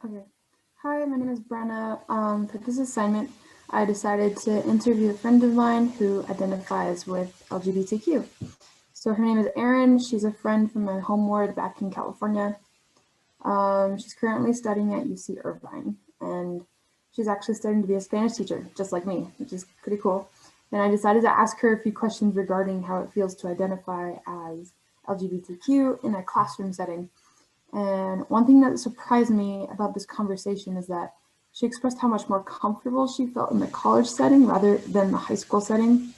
Okay. Hi, my name is Brenna. For this assignment, I decided to interview a friend of mine who identifies with LGBTQ. So her name is Erin. She's a friend from my home ward back in California. She's currently studying at UC Irvine, and she's actually studying to be a Spanish teacher, just like me, which is pretty cool. And I decided to ask her a few questions regarding how it feels to identify as LGBTQ in a classroom setting. And one thing that surprised me about this conversation is that she expressed how much more comfortable she felt in the college setting rather than the high school setting.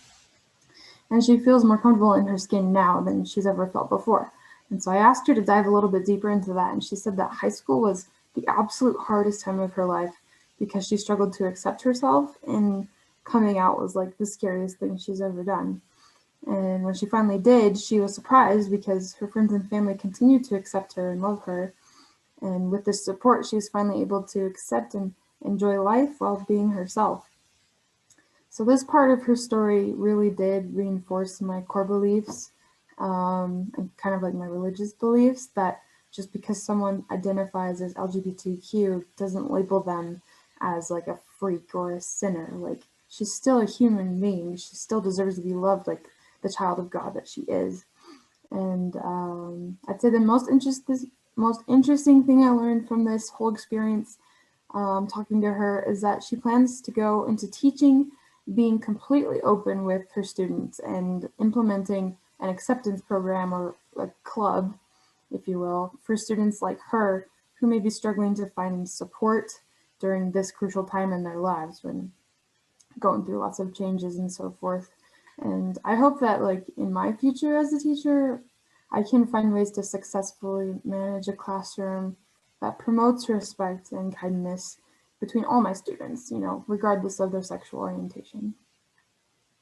And she feels more comfortable in her skin now than she's ever felt before. And so I asked her to dive a little bit deeper into that. And she said that high school was the absolute hardest time of her life because she struggled to accept herself, and coming out was like the scariest thing she's ever done. And when she finally did, she was surprised because her friends and family continued to accept her and love her. And with this support, she was finally able to accept and enjoy life while being herself. So this part of her story really did reinforce my core beliefs, and kind of like my religious beliefs, that just because someone identifies as LGBTQ doesn't label them as like a freak or a sinner. Like, she's still a human being. She still deserves to be loved like the child of God that she is. And I'd say the most interesting thing I learned from this whole experience, talking to her, is that she plans to go into teaching, being completely open with her students and implementing an acceptance program or a club, if you will, for students like her who may be struggling to find support during this crucial time in their lives when going through lots of changes and so forth. And I hope that, like, in my future as a teacher, I can find ways to successfully manage a classroom that promotes respect and kindness between all my students, regardless of their sexual orientation.